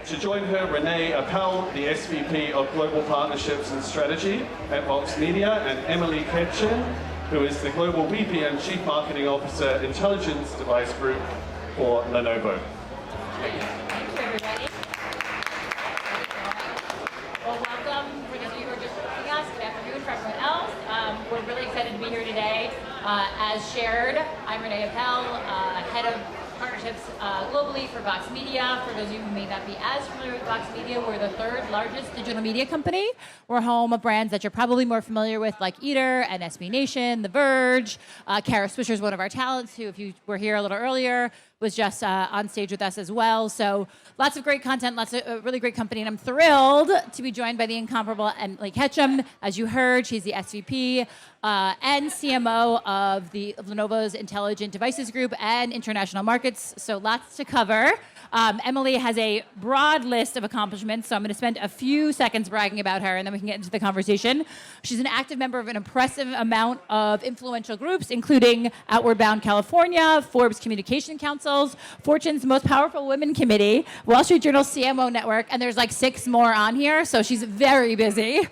To join her, Renee Appelle, the SVP of Global Partnerships and Strategy at Vox Media, and Emily Ketchen, who is the Global VP and Chief Marketing Officer, Intelligence Device Group for Lenovo. Thank you, everybody. Well, welcome for those of you who are just joining us. Good afternoon for everyone else. We're really excited to be here today. As shared, I'm Renee Appelle, Head of Partnerships globally for Vox Media. For those of you who may not be as familiar with Vox Media, we're the third largest digital media company. We're home of brands that you're probably more familiar with, like Eater and SB Nation, The Verge. Kara Swisher is one of our talents, who, if you were here a little earlier, was just on stage with us as well. So lots of great content, lots of really great company, and I'm thrilled to be joined by the incomparable Emily Ketchen. As you heard, she's the SVP and CMO of Lenovo's Intelligent Devices Group and International Markets, so lots to cover. Emily has a broad list of accomplishments, so I'm going to spend a few seconds bragging about her, and then we can get into the conversation. She's an active member of an impressive amount of influential groups, including Outward Bound California, Forbes Communication Councils, Fortune's Most Powerful Women Committee, Wall Street Journal CMO Network, and there's like 6 more on here, so she's very busy.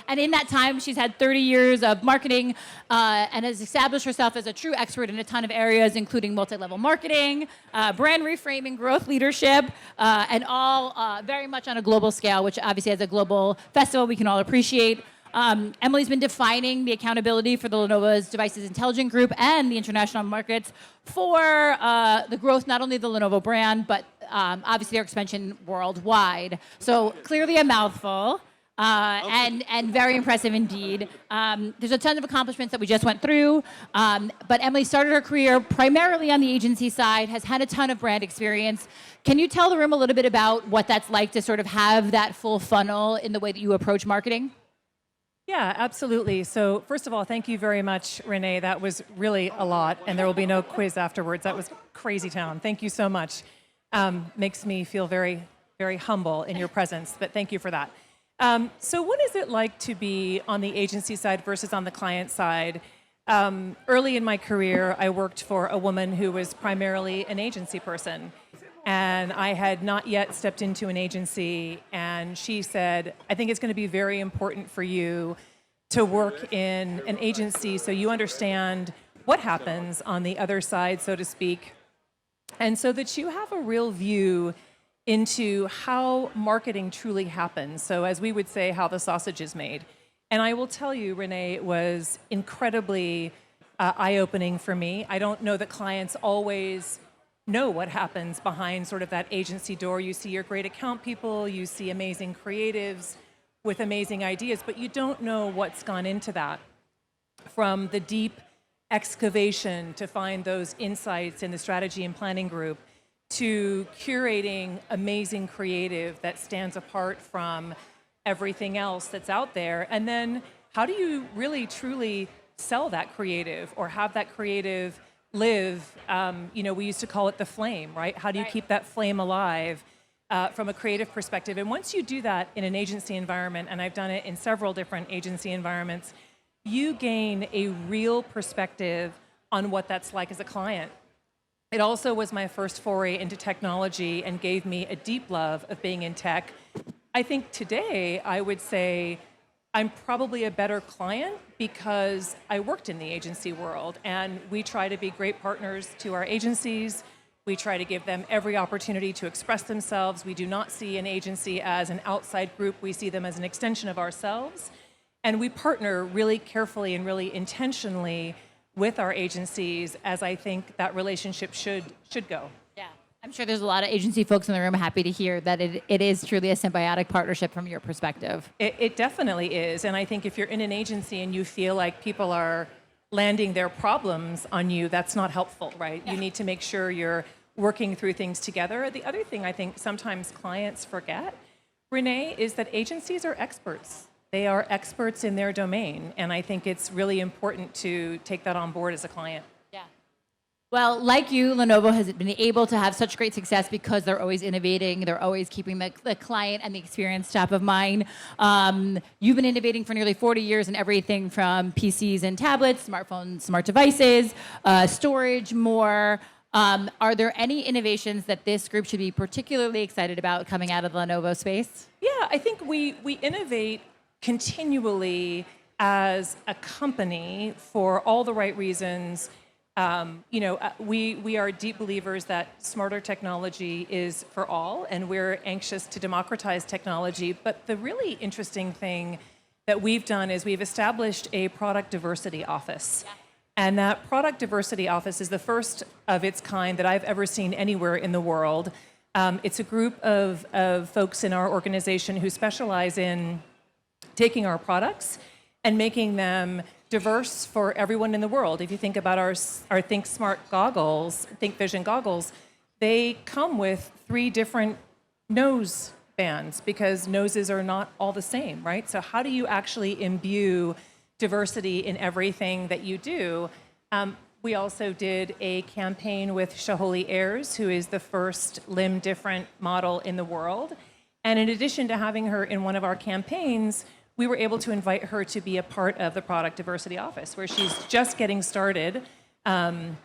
And in that time, she's had 30 years of marketing and has established herself as a true expert in a ton of areas, including multi-level marketing, brand reframing, growth leadership, and all very much on a global scale, which obviously as a global festival we can all appreciate. Emily's been defining the accountability for the Lenovo's Devices Intelligent Group and the international markets for the growth, not only of the Lenovo brand, but obviously our expansion worldwide. So clearly a mouthful. And very impressive indeed. There's a ton of accomplishments that we just went through, but Emily started her career primarily on the agency side, has had a ton of brand experience. Can you tell the room a little bit about what that's like to sort of have that full funnel in the way that you approach marketing? Yeah, absolutely. So first of all, thank you very much, Renee. That was really a lot, and there will be no quiz afterwards. That was crazy town. Thank you so much. Makes me feel very, very humble in your presence, but thank you for that. So what is it like to be on the agency side versus on the client side? Early in my career, I worked for a woman who was primarily an agency person. And I had not yet stepped into an agency. And she said, I think it's going to be very important for you to work in an agency so you understand what happens on the other side, so to speak. And so that you have a real view into how marketing truly happens. So as we would say, how the sausage is made. And I will tell you, Renee, it was incredibly eye-opening for me. I don't know that clients always know what happens behind sort of that agency door. You see your great account people, you see amazing creatives with amazing ideas, but you don't know what's gone into that. From the deep excavation to find those insights in the strategy and planning group, to curating amazing creative that stands apart from everything else that's out there. And then how do you really truly sell that creative or have that creative live? We used to call it the flame, right? How do you keep that flame alive from a creative perspective? And once you do that in an agency environment, and I've done it in several different agency environments, you gain a real perspective on what that's like as a client. It also was my first foray into technology and gave me a deep love of being in tech. I think today I would say I'm probably a better client because I worked in the agency world, and we try to be great partners to our agencies. We try to give them every opportunity to express themselves. We do not see an agency as an outside group. We see them as an extension of ourselves. And we partner really carefully and really intentionally with our agencies, as I think that relationship should go. Yeah, I'm sure there's a lot of agency folks in the room happy to hear that it is truly a symbiotic partnership from your perspective. It definitely is, and I think if you're in an agency and you feel like people are landing their problems on you, that's not helpful, right? Yeah. You need to make sure you're working through things together. The other thing I think sometimes clients forget, Renee, is that agencies are experts. They are experts in their domain, and I think it's really important to take that on board as a client. Yeah. Well, like you, Lenovo has been able to have such great success because they're always innovating. They're always keeping the client and the experience top of mind. You've been innovating for nearly 40 years in everything from PCs and tablets, smartphones, smart devices, storage, more. Are there any innovations that this group should be particularly excited about coming out of the Lenovo space? Yeah, I think we innovate continually as a company for all the right reasons. We are deep believers that smarter technology is for all, and we're anxious to democratize technology. But the really interesting thing that we've done is we've established a product diversity office. Yeah. And that product diversity office is the first of its kind that I've ever seen anywhere in the world. It's a group of folks in our organization who specialize in taking our products and making them diverse for everyone in the world. If you think about our Think Smart goggles, Think Vision goggles, they come with 3 different nose bands because noses are not all the same, right? So how do you actually imbue diversity in everything that you do? We also did a campaign with Shaholi Ayers, who is the first limb-different model in the world. And in addition to having her in one of our campaigns, we were able to invite her to be a part of the Product Diversity Office, where she's just getting started and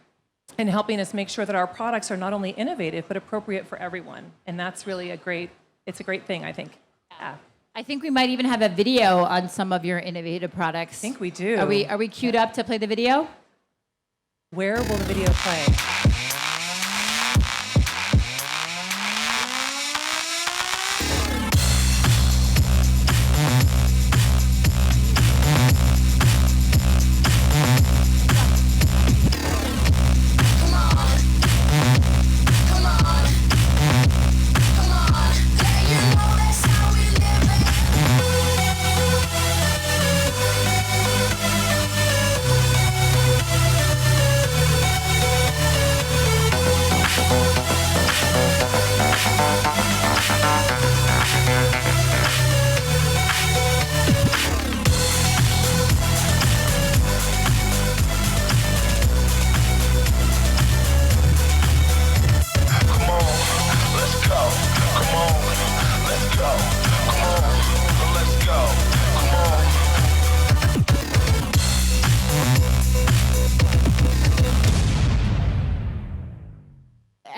helping us make sure that our products are not only innovative, but appropriate for everyone. And that's really a great thing, I think. Yeah. I think we might even have a video on some of your innovative products. I think we do. Are we queued up to play the video? Where will the video play?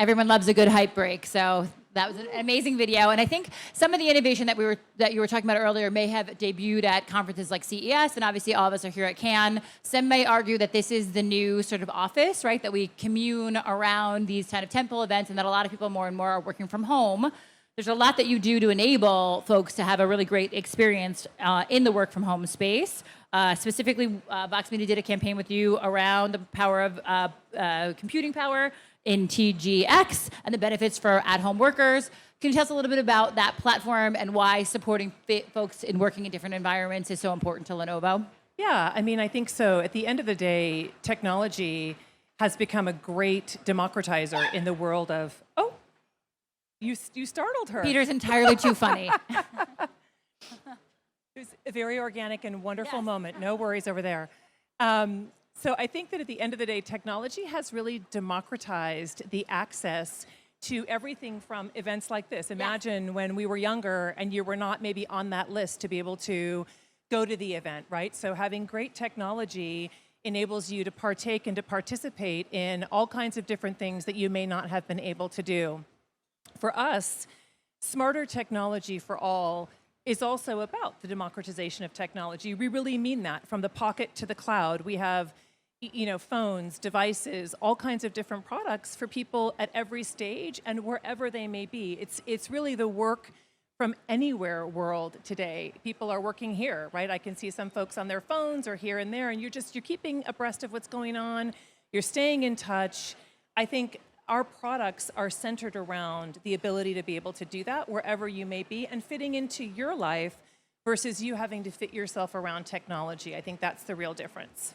Everyone loves a good hype break, so that was an amazing video. And I think some of the innovation that you were talking about earlier may have debuted at conferences like CES, and obviously all of us are here at Cannes. Some may argue that this is the new sort of office, right? That we commune around these kind of tentpole events, and that a lot of people more and more are working from home. There's a lot that you do to enable folks to have a really great experience in the work from home space. Specifically, Vox Media did a campaign with you around the power of computing power in TGX and the benefits for at-home workers. Can you tell us a little bit about that platform and why supporting folks in working in different environments is so important to Lenovo? Yeah, I mean, I think so. At the end of the day, technology has become a great democratizer in the world of, oh, you startled her. Peter's entirely too funny. It was a very organic and wonderful Yes. moment. No worries over there. So I think that at the end of the day, technology has really democratized the access to everything from events like this. Imagine when we were younger and you were not maybe on that list to be able to go to the event, right? So having great technology enables you to partake and to participate in all kinds of different things that you may not have been able to do. For us, smarter technology for all is also about the democratization of technology. We really mean that. From the pocket to the cloud, we have phones, devices, all kinds of different products for people at every stage and wherever they may be. It's really the work from anywhere world today. People are working here, right? I can see some folks on their phones or here and there, and you're keeping abreast of what's going on. You're staying in touch. I think our products are centered around the ability to be able to do that wherever you may be and fitting into your life versus you having to fit yourself around technology. I think that's the real difference.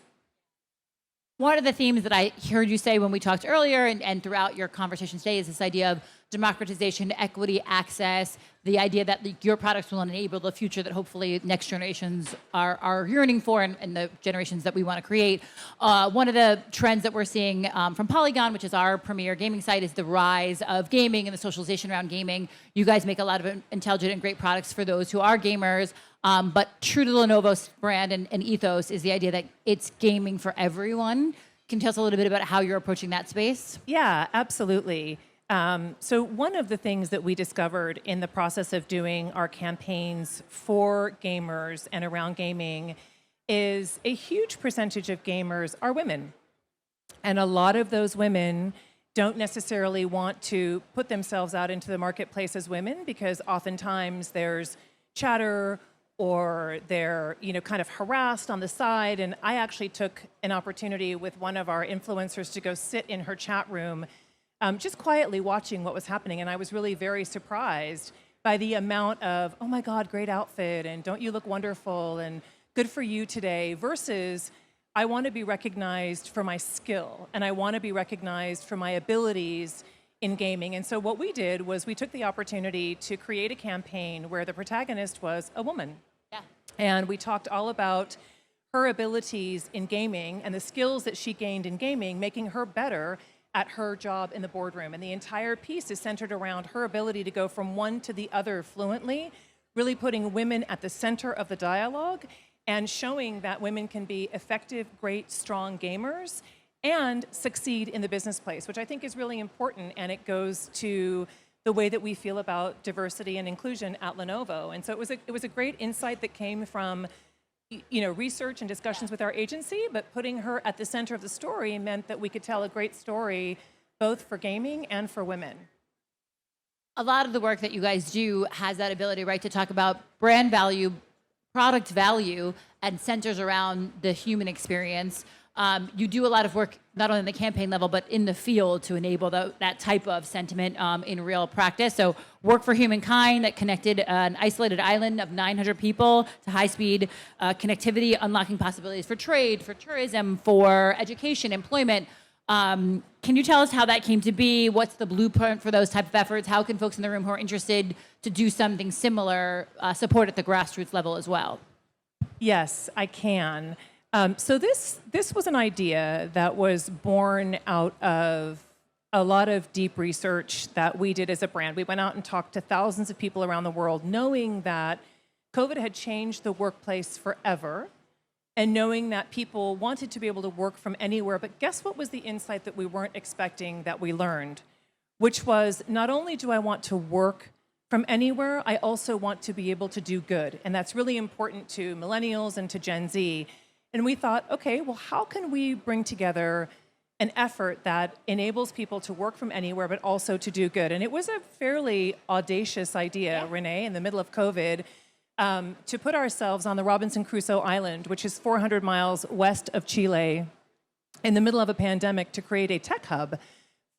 One of the themes that I heard you say when we talked earlier and throughout your conversation today is this idea of democratization, equity, access, the idea that your products will enable the future that hopefully next generations are yearning for and the generations that we want to create. One of the trends that we're seeing from Polygon, which is our premier gaming site, is the rise of gaming and the socialization around gaming. You guys make a lot of intelligent and great products for those who are gamers. But true to Lenovo's brand and ethos is the idea that it's gaming for everyone. Can you tell us a little bit about how you're approaching that space? Yeah, absolutely. So one of the things that we discovered in the process of doing our campaigns for gamers and around gaming is a huge percentage of gamers are women. And a lot of those women don't necessarily want to put themselves out into the marketplace as women because oftentimes there's chatter or they're kind of harassed on the side. And I actually took an opportunity with one of our influencers to go sit in her chat room just quietly watching what was happening. And I was really very surprised by the amount of, oh my God, great outfit, and don't you look wonderful, and good for you today, versus I want to be recognized for my skill, and I want to be recognized for my abilities in gaming. And so what we did was we took the opportunity to create a campaign where the protagonist was a woman. Yeah. And we talked all about her abilities in gaming and the skills that she gained in gaming, making her better at her job in the boardroom. And the entire piece is centered around her ability to go from one to the other fluently, really putting women at the center of the dialogue and showing that women can be effective, great, strong gamers and succeed in the business place, which I think is really important. And it goes to the way that we feel about diversity and inclusion at Lenovo. And so it was a great insight that came from research and discussions with our agency, but putting her at the center of the story meant that we could tell a great story both for gaming and for women. A lot of the work that you guys do has that ability, right, to talk about brand value, product value, and centers around the human experience. You do a lot of work, not only in the campaign level, but in the field to enable that type of sentiment in real practice. So Work for Humankind that connected an isolated island of 900 people to high-speed connectivity, unlocking possibilities for trade, for tourism, for education, employment. Can you tell us how that came to be? What's the blueprint for those type of efforts? How can folks in the room who are interested to do something similar support at the grassroots level as well? Yes, I can. So this was an idea that was born out of a lot of deep research that we did as a brand. We went out and talked to thousands of people around the world, knowing that COVID had changed the workplace forever, and knowing that people wanted to be able to work from anywhere. But guess what was the insight that we weren't expecting that we learned? Which was, not only do I want to work from anywhere, I also want to be able to do good. And that's really important to millennials and to Gen Z. And we thought, okay, well, how can we bring together an effort that enables people to work from anywhere, but also to do good? And it was a fairly audacious idea, Renee, in the middle of COVID, to put ourselves on the Robinson Crusoe Island, which is 400 miles west of Chile, in the middle of a pandemic, to create a tech hub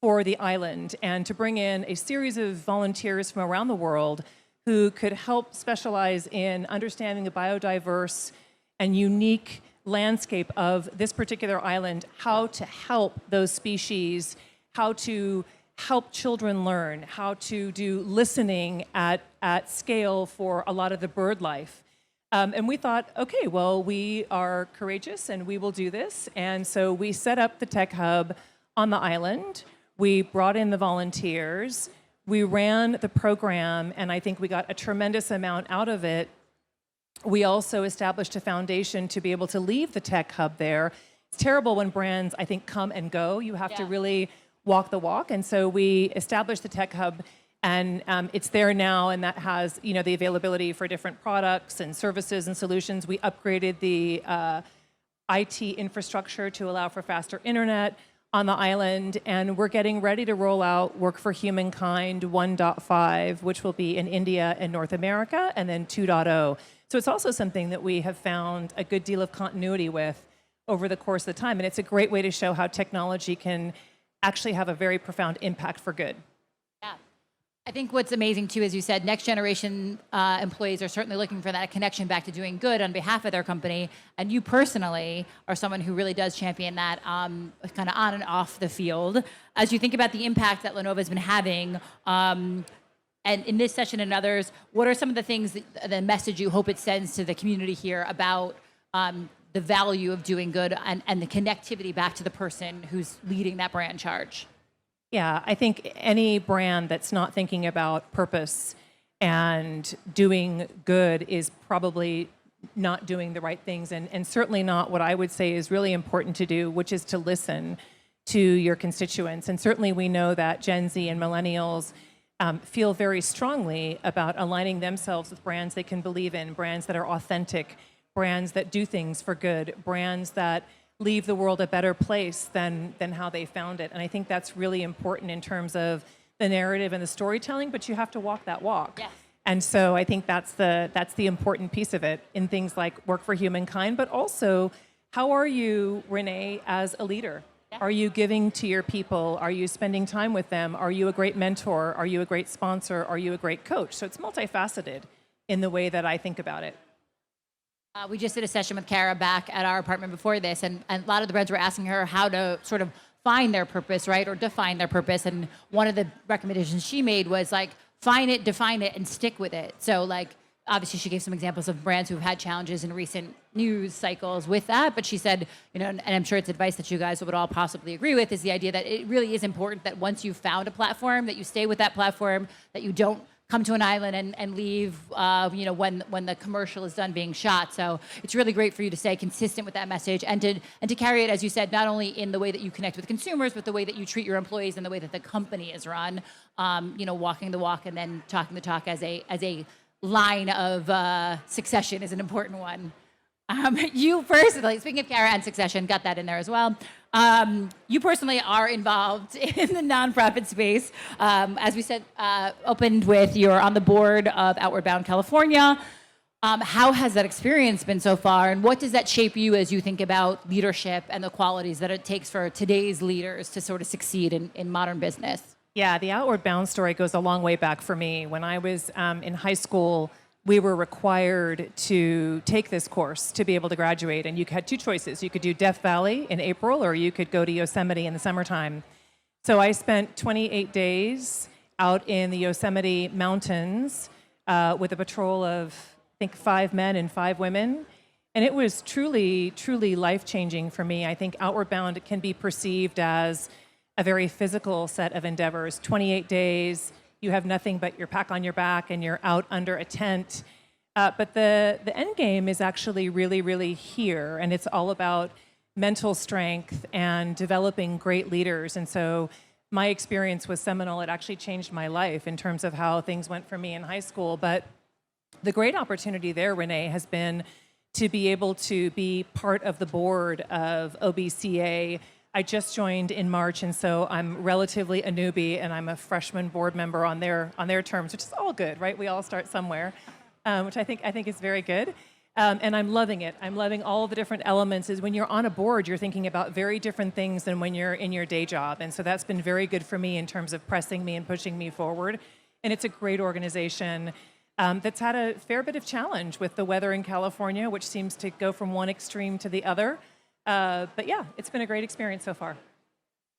for the island and to bring in a series of volunteers from around the world who could help specialize in understanding the biodiverse and unique landscape of this particular island, how to help those species, how to help children learn, how to do listening at scale for a lot of the bird life. And we thought, okay, well, we are courageous and we will do this. And so we set up the tech hub on the island. We brought in the volunteers. We ran the program, and I think we got a tremendous amount out of it. We also established a foundation to be able to leave the tech hub there. It's terrible when brands, I think, come and go. You have to really walk the walk. And so we established the tech hub, and it's there now, and that has the availability for different products and services and solutions. We upgraded the IT infrastructure to allow for faster internet on the island, and we're getting ready to roll out Work for Humankind 1.5, which will be in India and North America, and then 2.0. So it's also something that we have found a good deal of continuity with over the course of the time, and it's a great way to show how technology can actually have a very profound impact for good. Yeah. I think what's amazing too, as you said, next generation employees are certainly looking for that connection back to doing good on behalf of their company. And you personally are someone who really does champion that kind of on and off the field. As you think about the impact that Lenovo has been having, and in this session and others, what are some of the things, the message you hope it sends to the community here about the value of doing good and the connectivity back to the person who's leading that brand charge? Yeah, I think any brand that's not thinking about purpose and doing good is probably not doing the right things, and certainly not what I would say is really important to do, which is to listen to your constituents. And certainly we know that Gen Z and millennials feel very strongly about aligning themselves with brands they can believe in, brands that are authentic, brands that do things for good, brands that leave the world a better place than how they found it. And I think that's really important in terms of the narrative and the storytelling, but you have to walk that walk. Yes. And so I think that's the important piece of it in things like work for humankind, but also how are you, Renee, as a leader? Yeah. Are you giving to your people? Are you spending time with them? Are you a great mentor? Are you a great sponsor? Are you a great coach? So it's multifaceted in the way that I think about it. We just did a session with Kara back at our apartment before this, and a lot of the brands were asking her how to sort of find their purpose, right, or define their purpose. And one of the recommendations she made was like, find it, define it, and stick with it. So like, obviously she gave some examples of brands who've had challenges in recent news cycles with that, but she said, and I'm sure it's advice that you guys would all possibly agree with, is the idea that it really is important that once you've found a platform, that you stay with that platform, that you don't come to an island and leave, when the commercial is done being shot. So it's really great for you to stay consistent with that message and to carry it, as you said, not only in the way that you connect with consumers, but the way that you treat your employees and the way that the company is run. Walking the walk and then talking the talk as a line of succession is an important one. You personally, speaking of Kara and succession, got that in there as well. You personally are involved in the nonprofit space. As we said, opened with you're on the board of Outward Bound California. How has that experience been so far, and what does that shape you as you think about leadership and the qualities that it takes for today's leaders to sort of succeed in modern business? Yeah, the Outward Bound story goes a long way back for me. When I was in high school, we were required to take this course to be able to graduate. And you had two choices. You could do Death Valley in April, or you could go to Yosemite in the summertime. So I spent 28 days out in the Yosemite mountains with a patrol of, I think, 5 men and 5 women. And it was truly, truly life-changing for me. I think Outward Bound can be perceived as a very physical set of endeavors. 28 days, you have nothing but your pack on your back and you're out under a tent. But the end game is actually really, really here. And it's all about mental strength and developing great leaders. And so my experience was seminal. It actually changed my life in terms of how things went for me in high school. But the great opportunity there, Renee, has been to be able to be part of the board of OBCA. I just joined in March, and so I'm relatively a newbie, and I'm a freshman board member on their terms, which is all good, right? We all start somewhere, which I think is very good. And I'm loving it. I'm loving all the different elements. Is when you're on a board, you're thinking about very different things than when you're in your day job. And so that's been very good for me in terms of pressing me and pushing me forward. And it's a great organization that's had a fair bit of challenge with the weather in California, which seems to go from one extreme to the other. But yeah, it's been a great experience so far.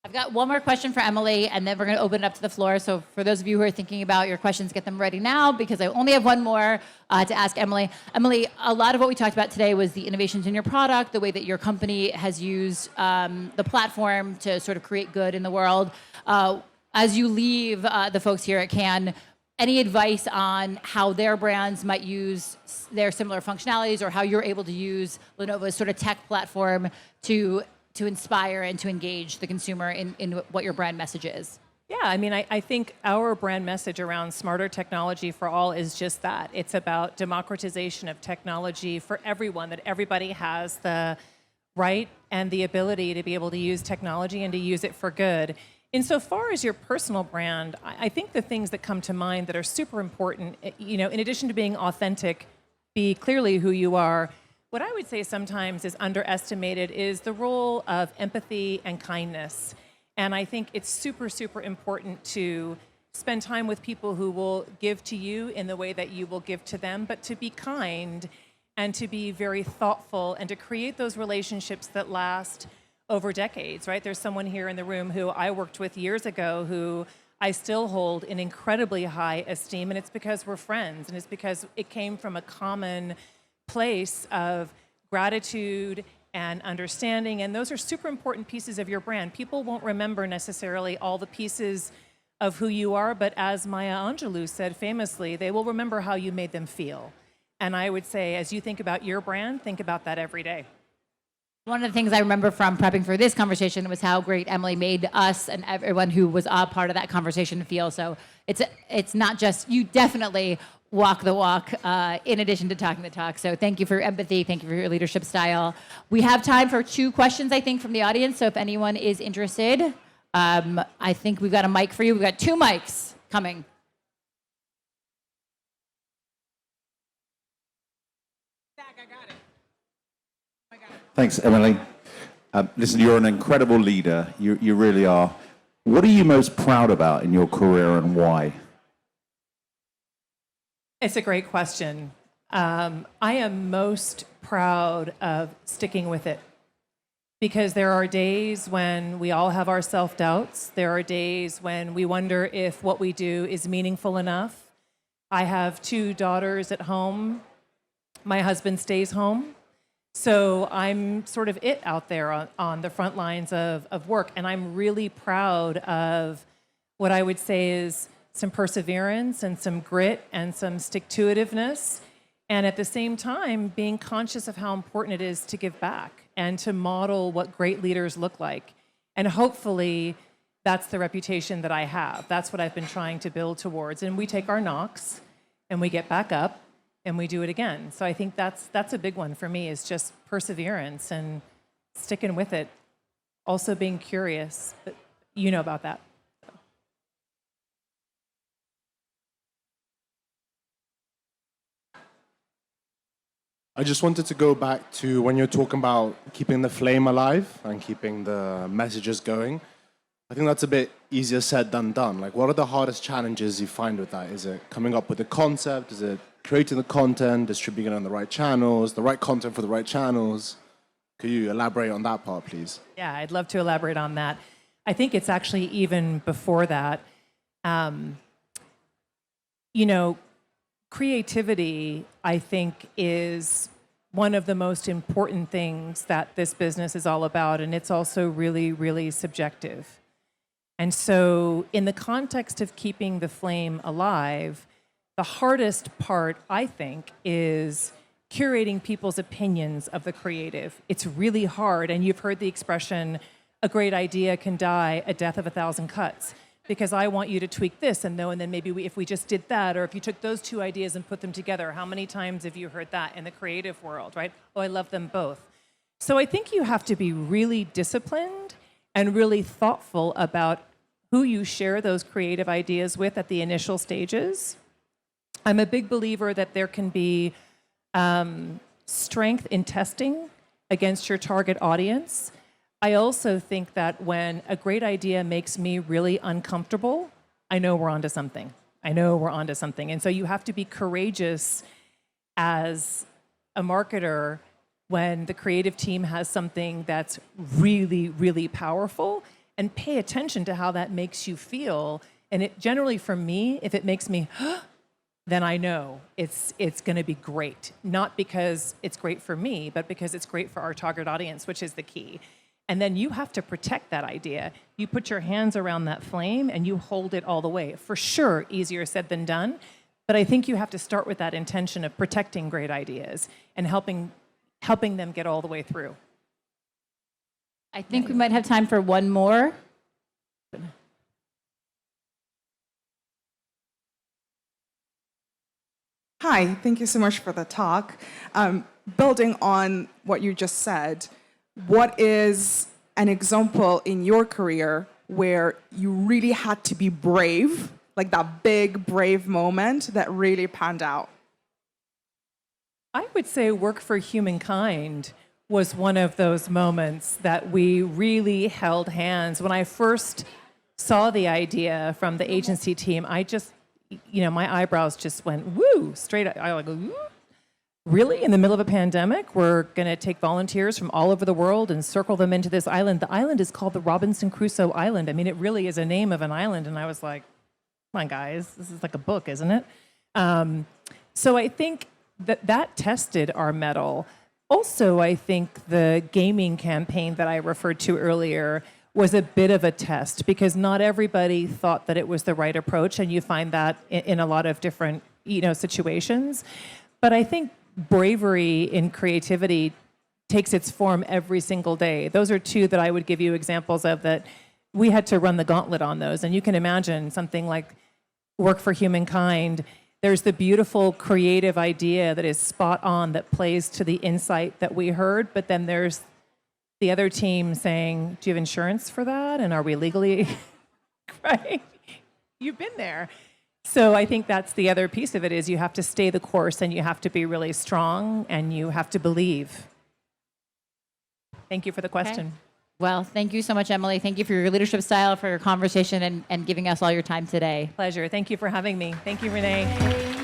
I've got one more question for Emily, and then we're going to open it up to the floor. So for those of you who are thinking about your questions, get them ready now, because I only have one more to ask Emily. Emily, a lot of what we talked about today was the innovations in your product, the way that your company has used the platform to sort of create good in the world. As you leave the folks here at Cannes, any advice on how their brands might use their similar functionalities, or how you're able to use Lenovo's sort of tech platform to inspire and to engage the consumer in what your brand message is? Yeah, I mean, I think our brand message around smarter technology for all is just that. It's about democratization of technology for everyone, that everybody has the right and the ability to be able to use technology and to use it for good. Insofar as your personal brand, I think the things that come to mind that are super important, in addition to being authentic, be clearly who you are. What I would say sometimes is underestimated is the role of empathy and kindness. And I think it's super, super important to spend time with people who will give to you in the way that you will give to them, but to be kind and to be very thoughtful and to create those relationships that last over decades, right? There's someone here in the room who I worked with years ago who I still hold in incredibly high esteem, and it's because we're friends, and it's because it came from a common place of gratitude and understanding, and those are super important pieces of your brand. People won't remember necessarily all the pieces of who you are, but as Maya Angelou said famously, they will remember how you made them feel. And I would say, as you think about your brand, think about that every day. One of the things I remember from prepping for this conversation was how great Emily made us and everyone who was a part of that conversation feel. So it's not just, you definitely walk the walk in addition to talking the talk. So thank you for your empathy. Thank you for your leadership style. We have time for 2 questions, I think, from the audience. So if anyone is interested, I think we've got a mic for you. We've got 2 mics coming. Thanks, Emily. Listen, you're an incredible leader. You really are. What are you most proud about in your career and why? It's a great question. I am most proud of sticking with it because there are days when we all have our self-doubts. There are days when we wonder if what we do is meaningful enough. I have 2 daughters at home. My husband stays home. So I'm sort of it out there on the front lines of work. And I'm really proud of what I would say is some perseverance and some grit and some stick-to-itiveness. And at the same time, being conscious of how important it is to give back and to model what great leaders look like. And hopefully, that's the reputation that I have. That's what I've been trying to build towards. And we take our knocks and we get back up and we do it again. So I think that's a big one for me, is just perseverance and sticking with it. Also being curious, but you know about that. I just wanted to go back to when you're talking about keeping the flame alive and keeping the messages going. I think that's a bit easier said than done. Like, what are the hardest challenges you find with that? Is it coming up with the concept? Is it creating the content, distributing it on the right channels, the right content for the right channels? Could you elaborate on that part, please? Yeah, I'd love to elaborate on that. I think it's actually even before that. Creativity, I think, is one of the most important things that this business is all about, and it's also really, really subjective. And so in the context of keeping the flame alive, the hardest part, I think, is curating people's opinions of the creative. It's really hard, and you've heard the expression, a great idea can die a death of 1,000 cuts, because I want you to tweak this and then maybe if we just did that, or if you took those 2 ideas and put them together. How many times have you heard that in the creative world, right? Oh, I love them both. So I think you have to be really disciplined and really thoughtful about who you share those creative ideas with at the initial stages. I'm a big believer that there can be strength in testing against your target audience. I also think that when a great idea makes me really uncomfortable, I know we're onto something. And so you have to be courageous as a marketer when the creative team has something that's really, really powerful, and pay attention to how that makes you feel. And it generally, for me, if it makes me, then I know it's going to be great. Not because it's great for me, but because it's great for our target audience, which is the key. And then you have to protect that idea. You put your hands around that flame and you hold it all the way. For sure, easier said than done. But I think you have to start with that intention of protecting great ideas and helping them get all the way through. I think we might have time for one more. Hi, thank you so much for the talk. Building on what you just said, what is an example in your career where you really had to be brave, like that big, brave moment that really panned out? I would say Work for Humankind was one of those moments that we really held hands. When I first saw the idea from the agency team, I just, my eyebrows just went, woo, straight up. I was like, woo? Really? In the middle of a pandemic, we're going to take volunteers from all over the world and circle them into this island. The island is called the Robinson Crusoe Island. I mean, it really is a name of an island. And I was like, come on, guys, this is like a book, isn't it? So I think that tested our mettle. Also, I think the gaming campaign that I referred to earlier was a bit of a test, because not everybody thought that it was the right approach. And you find that in a lot of different situations. But I think bravery in creativity takes its form every single day. Those are two that I would give you examples of that we had to run the gauntlet on those. And you can imagine something like Work for Humankind. There's the beautiful creative idea that is spot on, that plays to the insight that we heard, but then there's the other team saying, do you have insurance for that? And are we legally, right? You've been there. So I think that's the other piece of it, is you have to stay the course and you have to be really strong and you have to believe. Thank you for the question. Okay. Well, thank you so much, Emily. Thank you for your leadership style, for your conversation, and giving us all your time today. Pleasure. Thank you for having me. Thank you, Renee.